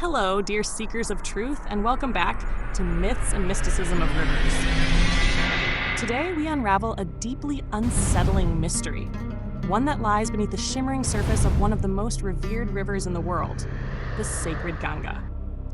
Hello, dear seekers of truth, and welcome back to Myths and Mysticism of Rivers. Today, we unravel a deeply unsettling mystery, one that lies beneath the shimmering surface of one of the most revered rivers in the world, the sacred Ganga.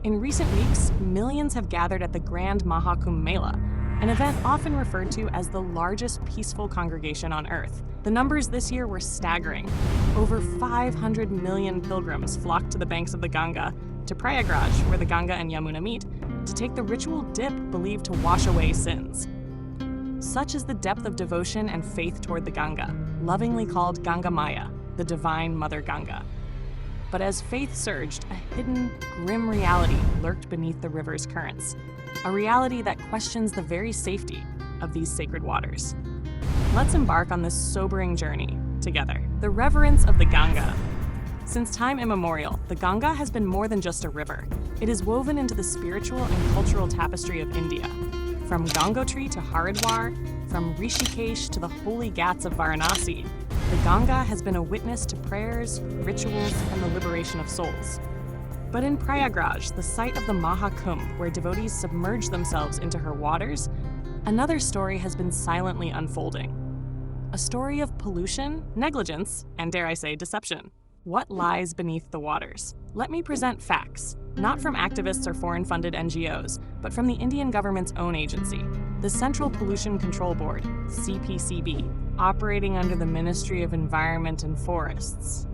In recent weeks, millions have gathered at the Grand Maha Kumbh Mela, an event often referred to as the largest peaceful congregation on Earth. The numbers this year were staggering. Over 500 million pilgrims flocked to the banks of the Ganga, to Prayagraj, where the Ganga and Yamuna meet, to take the ritual dip believed to wash away sins. Such is the depth of devotion and faith toward the Ganga, lovingly called Ganga Maya, the divine Mother Ganga. But as faith surged, a hidden, grim reality lurked beneath the river's currents, a reality that questions the very safety of these sacred waters. Let's embark on this sobering journey together. The reverence of the Ganga. Since time immemorial, the Ganga has been more than just a river. It is woven into the spiritual and cultural tapestry of India. From Gangotri to Haridwar, from Rishikesh to the holy ghats of Varanasi, the Ganga has been a witness to prayers, rituals, and the liberation of souls. But in Prayagraj, the site of the Maha Kumbh, where devotees submerge themselves into her waters, another story has been silently unfolding. A story of pollution, negligence, and dare I say, deception. What lies beneath the waters? Let me present facts, not from activists or foreign-funded NGOs, but from the Indian government's own agency, the Central Pollution Control Board, CPCB, operating under the Ministry of Environment and Forests.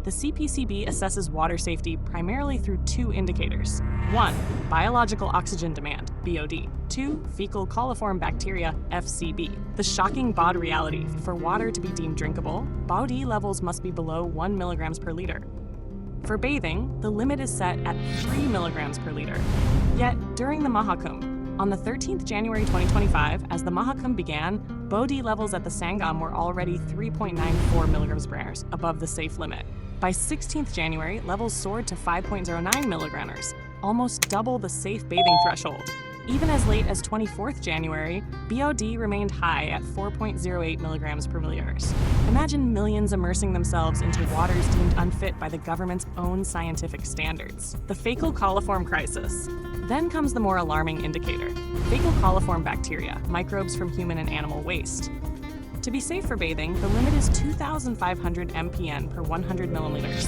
The CPCB assesses water safety primarily through two indicators. 1. Biological oxygen demand, BOD. 2. Fecal coliform bacteria, FCB. The shocking BOD reality: for water to be deemed drinkable, BOD levels must be below 1 milligrams per liter. For bathing, the limit is set at 3 milligrams per liter. Yet, during the Mahakumbh, on the 13th January 2025, as the Mahakumbh began, BOD levels at the Sangam were already 3.94 milligrams per hour, above the safe limit. By 16th January, levels soared to 5.09 milligrams, almost double the safe bathing threshold. Even as late as 24th January, BOD remained high at 4.08 milligrams per milliliters. Imagine millions immersing themselves into waters deemed unfit by the government's own scientific standards. The fecal coliform crisis. Then comes the more alarming indicator: fecal coliform bacteria, microbes from human and animal waste. To be safe for bathing, the limit is 2,500 mpn per 100 milliliters.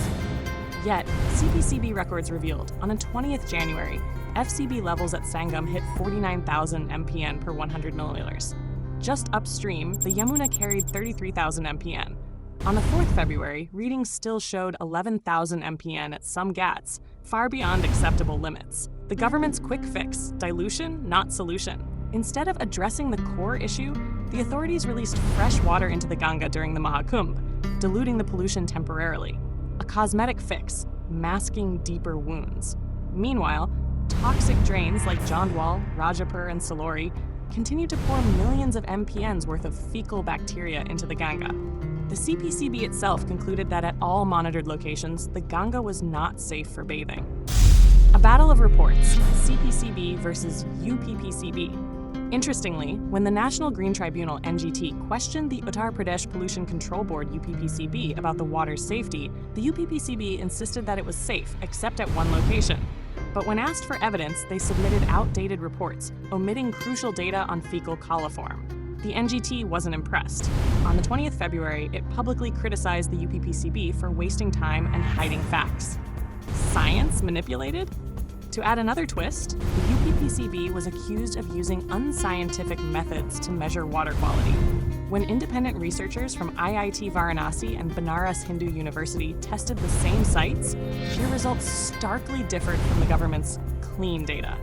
Yet, CPCB records revealed, on the 20th January, FCB levels at Sangam hit 49,000 mpn per 100 milliliters. Just upstream, the Yamuna carried 33,000 mpn. On the 4th February, readings still showed 11,000 mpn at some ghats, far beyond acceptable limits. The government's quick fix: dilution, not solution. Instead of addressing the core issue, the authorities released fresh water into the Ganga during the Mahakumbh, diluting the pollution temporarily. A cosmetic fix, masking deeper wounds. Meanwhile, toxic drains like Jandwal, Rajapur, and Salori continue to pour millions of mpn's worth of fecal bacteria into the Ganga. The CPCB itself concluded that at all monitored locations, the Ganga was not safe for bathing. A battle of reports, CPCB versus UPPCB. Interestingly, when the National Green Tribunal (NGT) questioned the Uttar Pradesh Pollution Control Board (UPPCB) about the water's safety, the UPPCB insisted that it was safe, except at one location. But when asked for evidence, they submitted outdated reports, omitting crucial data on fecal coliform. The NGT wasn't impressed. On the 20th February, it publicly criticized the UPPCB for wasting time and hiding facts. Science manipulated? To add another twist, the UPPCB was accused of using unscientific methods to measure water quality. When independent researchers from IIT Varanasi and Banaras Hindu University tested the same sites, their results starkly differed from the government's clean data.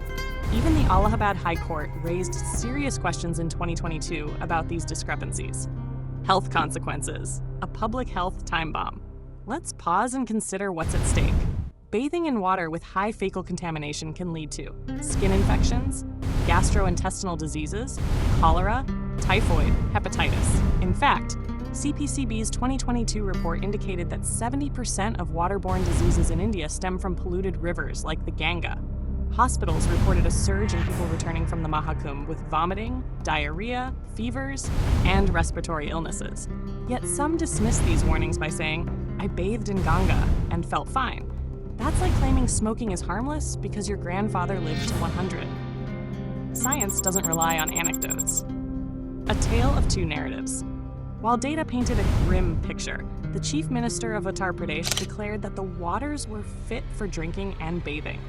Even the Allahabad High Court raised serious questions in 2022 about these discrepancies. Health consequences: a public health time bomb. Let's pause and consider what's at stake. Bathing in water with high fecal contamination can lead to skin infections, gastrointestinal diseases, cholera, typhoid, hepatitis. In fact, CPCB's 2022 report indicated that 70% of waterborne diseases in India stem from polluted rivers like the Ganga. Hospitals reported a surge in people returning from the Mahakumbh with vomiting, diarrhea, fevers, and respiratory illnesses. Yet some dismiss these warnings by saying, "I bathed in Ganga and felt fine." That's like claiming smoking is harmless because your grandfather lived to 100. Science doesn't rely on anecdotes. A tale of two narratives. While data painted a grim picture, the chief minister of Uttar Pradesh declared that the waters were fit for drinking and bathing.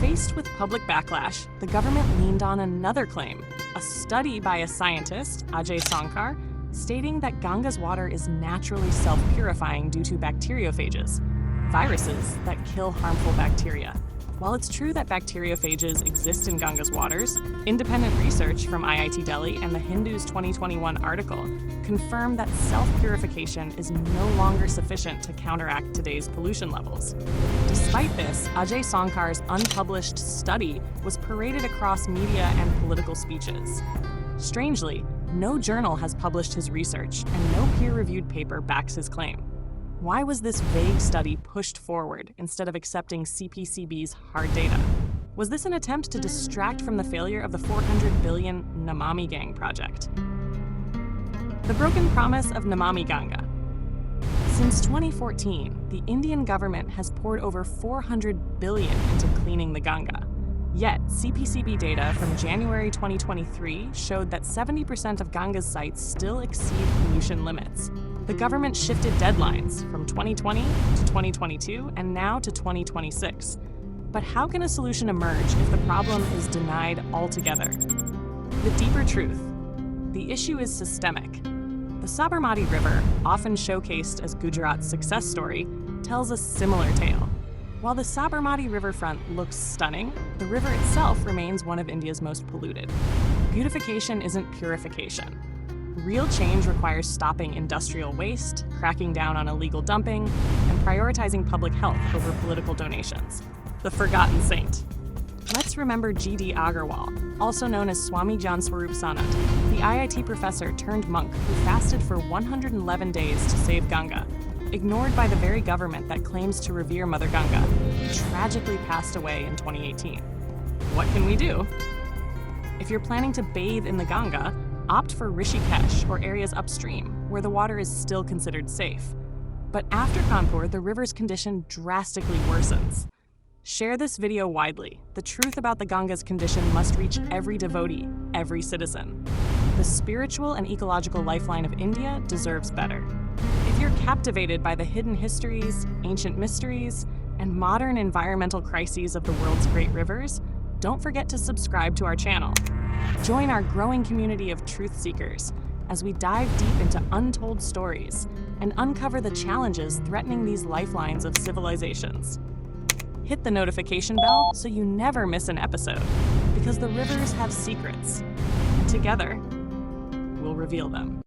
Faced with public backlash, the government leaned on another claim, a study by a scientist, Ajay Sankar, stating that Ganga's water is naturally self-purifying due to bacteriophages, viruses that kill harmful bacteria. While it's true that bacteriophages exist in Ganga's waters, independent research from IIT Delhi and the Hindu's 2021 article confirm that self-purification is no longer sufficient to counteract today's pollution levels. Despite this, Ajay Sankar's unpublished study was paraded across media and political speeches. Strangely, no journal has published his research, and no peer-reviewed paper backs his claim. Why was this vague study pushed forward instead of accepting CPCB's hard data? Was this an attempt to distract from the failure of the $400 billion Namami Gang project? The broken promise of Namami Ganga. Since 2014, the Indian government has poured over $400 billion into cleaning the Ganga. Yet, CPCB data from January 2023 showed that 70% of Ganga's sites still exceed pollution limits. The government shifted deadlines from 2020 to 2022 and now to 2026. But how can a solution emerge if the problem is denied altogether? The deeper truth. The issue is systemic. The Sabarmati River, often showcased as Gujarat's success story, tells a similar tale. While the Sabarmati riverfront looks stunning, the river itself remains one of India's most polluted. Beautification isn't purification. Real change requires stopping industrial waste, cracking down on illegal dumping, and prioritizing public health over political donations. The forgotten saint. Let's remember G.D. Agarwal, also known as Swami Jan Swarup Sanat, the IIT professor turned monk who fasted for 111 days to save Ganga. Ignored by the very government that claims to revere Mother Ganga, he tragically passed away in 2018. What can we do? If you're planning to bathe in the Ganga, opt for Rishikesh or areas upstream, where the water is still considered safe. But after Kanpur, the river's condition drastically worsens. Share this video widely. The truth about the Ganga's condition must reach every devotee, every citizen. The spiritual and ecological lifeline of India deserves better. If you're captivated by the hidden histories, ancient mysteries, and modern environmental crises of the world's great rivers, don't forget to subscribe to our channel. Join our growing community of truth seekers as we dive deep into untold stories and uncover the challenges threatening these lifelines of civilizations. Hit the notification bell so you never miss an episode, because the rivers have secrets, and together, we'll reveal them.